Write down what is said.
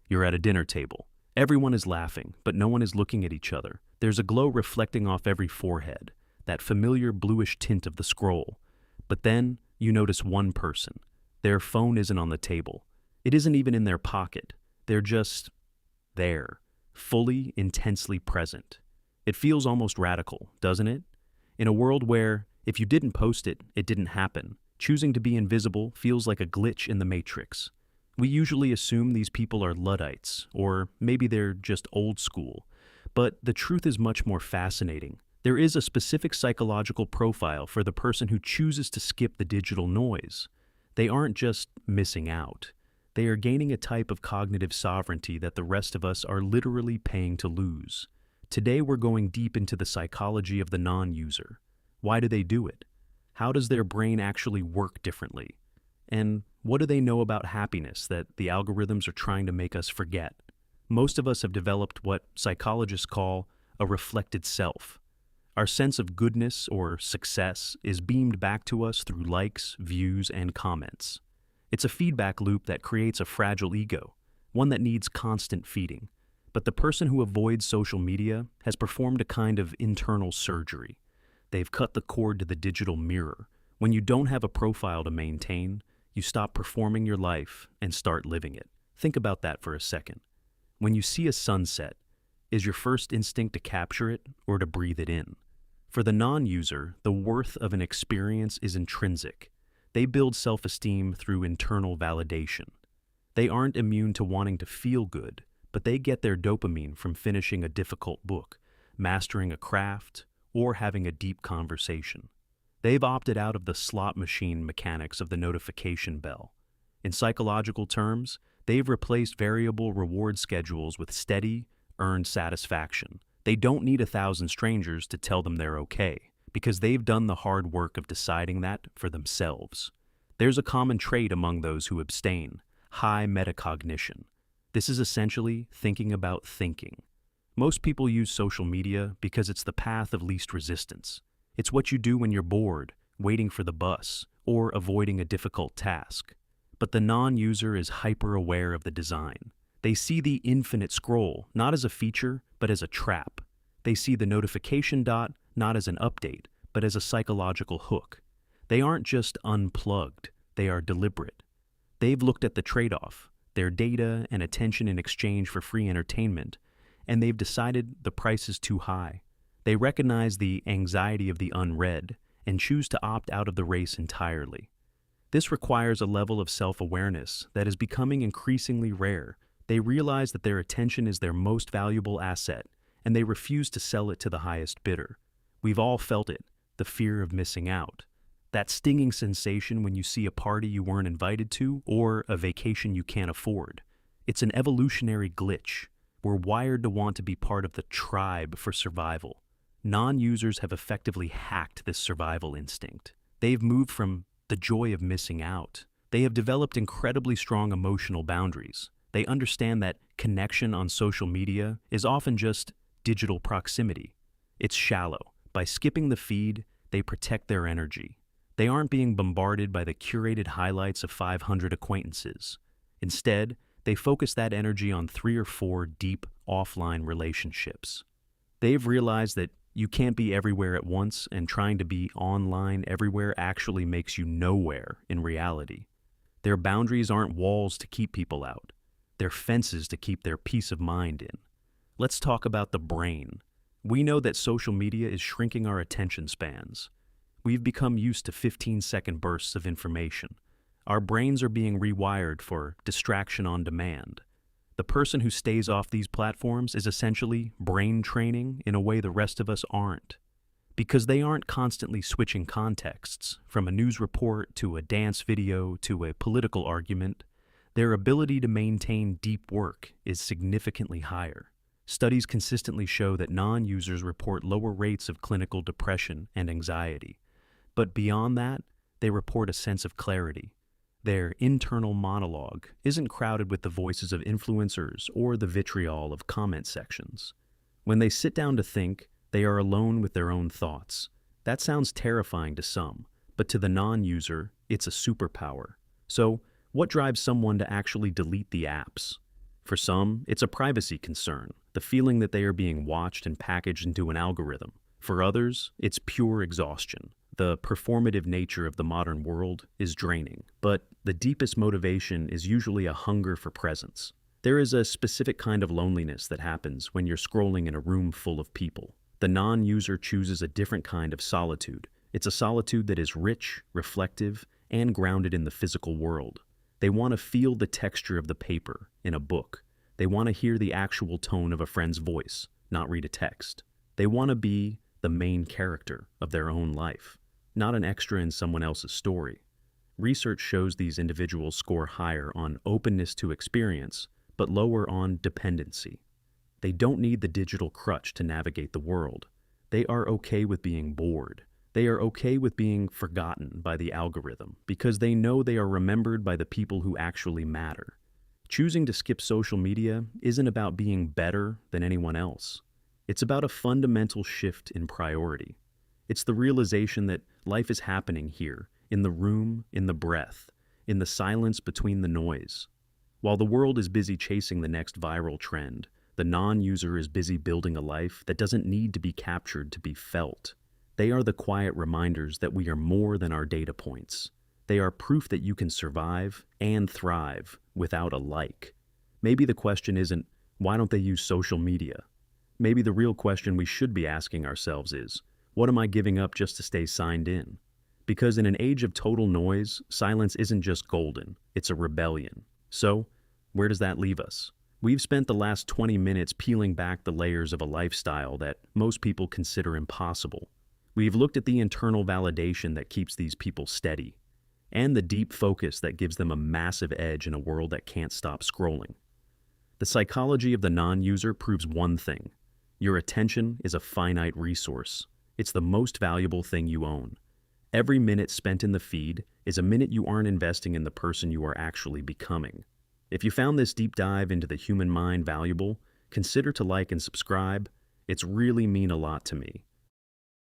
You're at a dinner table. Everyone is laughing, but no one is looking at each other. There's a glow reflecting off every forehead, that familiar bluish tint of the scroll. But then you notice one person. Their phone isn't on the table. It isn't even in their pocket. They're just there, fully, intensely present. It feels almost radical, doesn't it? In a world where, if you didn't post it, it didn't happen, choosing to be invisible feels like a glitch in the matrix. We usually assume these people are Luddites, or maybe they're just old school. But the truth is much more fascinating. There is a specific psychological profile for the person who chooses to skip the digital noise. They aren't just missing out. They are gaining a type of cognitive sovereignty that the rest of us are literally paying to lose. Today we're going deep into the psychology of the non-user. Why do they do it? How does their brain actually work differently? And what do they know about happiness that the algorithms are trying to make us forget? Most of us have developed what psychologists call a reflected self. Our sense of goodness or success is beamed back to us through likes, views, and comments. It's a feedback loop that creates a fragile ego, one that needs constant feeding. But the person who avoids social media has performed a kind of internal surgery. They've cut the cord to the digital mirror. When you don't have a profile to maintain, you stop performing your life and start living it. Think about that for a second. When you see a sunset, is your first instinct to capture it or to breathe it in? For the non-user, the worth of an experience is intrinsic. They build self-esteem through internal validation. They aren't immune to wanting to feel good, but they get their dopamine from finishing a difficult book, mastering a craft, or having a deep conversation. They've opted out of the slot machine mechanics of the notification bell. In psychological terms, they've replaced variable reward schedules with steady, earned satisfaction. They don't need 1,000 strangers to tell them they're okay, because they've done the hard work of deciding that for themselves. There's a common trait among those who abstain: high metacognition. This is essentially thinking about thinking. Most people use social media because it's the path of least resistance. It's what you do when you're bored, waiting for the bus, or avoiding a difficult task. But the non-user is hyper-aware of the design. They see the infinite scroll not as a feature, but as a trap. They see the notification dot not as an update, but as a psychological hook. They aren't just unplugged, they are deliberate. They've looked at the trade-off, their data and attention in exchange for free entertainment, and they've decided the price is too high. They recognize the anxiety of the unread and choose to opt out of the race entirely. This requires a level of self-awareness that is becoming increasingly rare. They realize that their attention is their most valuable asset, and they refuse to sell it to the highest bidder. We've all felt it, the fear of missing out. That stinging sensation when you see a party you weren't invited to or a vacation you can't afford. It's an evolutionary glitch. We're wired to want to be part of the tribe for survival. Non-users have effectively hacked this survival instinct. They've moved from the joy of missing out. They have developed incredibly strong emotional boundaries. They understand that connection on social media is often just digital proximity. It's shallow. By skipping the feed, they protect their energy. They aren't being bombarded by the curated highlights of 500 acquaintances. Instead, they focus that energy on 3 or 4 deep, offline relationships. They've realized that you can't be everywhere at once, and trying to be online everywhere actually makes you nowhere in reality. Their boundaries aren't walls to keep people out. They're fences to keep their peace of mind in. Let's talk about the brain. We know that social media is shrinking our attention spans. We've become used to 15-second bursts of information. Our brains are being rewired for distraction on demand. The person who stays off these platforms is essentially brain training in a way the rest of us aren't. Because they aren't constantly switching contexts, from a news report to a dance video to a political argument, their ability to maintain deep work is significantly higher. Studies consistently show that non-users report lower rates of clinical depression and anxiety. But beyond that, they report a sense of clarity. Their internal monologue isn't crowded with the voices of influencers or the vitriol of comment sections. When they sit down to think, they are alone with their own thoughts. That sounds terrifying to some, but to the non-user, it's a superpower. So, what drives someone to actually delete the apps? For some, it's a privacy concern, the feeling that they are being watched and packaged into an algorithm. For others, it's pure exhaustion. The performative nature of the modern world is draining, but the deepest motivation is usually a hunger for presence. There is a specific kind of loneliness that happens when you're scrolling in a room full of people. The non-user chooses a different kind of solitude. It's a solitude that is rich, reflective, and grounded in the physical world. They want to feel the texture of the paper in a book. They want to hear the actual tone of a friend's voice, not read a text. They want to be the main character of their own life, not an extra in someone else's story. Research shows these individuals score higher on openness to experience, but lower on dependency. They don't need the digital crutch to navigate the world. They are okay with being bored. They are okay with being forgotten by the algorithm because they know they are remembered by the people who actually matter. Choosing to skip social media isn't about being better than anyone else. It's about a fundamental shift in priority. It's the realization that life is happening here, in the room, in the breath, in the silence between the noise. While the world is busy chasing the next viral trend, the non-user is busy building a life that doesn't need to be captured to be felt. They are the quiet reminders that we are more than our data points. They are proof that you can survive and thrive without a like. Maybe the question isn't, why don't they use social media? Maybe the real question we should be asking ourselves is, what am I giving up just to stay signed in? Because in an age of total noise, silence isn't just golden, it's a rebellion. So, where does that leave us? We've spent the last 20 minutes peeling back the layers of a lifestyle that most people consider impossible. We've looked at the internal validation that keeps these people steady, and the deep focus that gives them a massive edge in a world that can't stop scrolling. The psychology of the non-user proves one thing. Your attention is a finite resource. It's the most valuable thing you own. Every minute spent in the feed is a minute you aren't investing in the person you are actually becoming. If you found this deep dive into the human mind valuable, consider to like and subscribe. It's really mean a lot to me.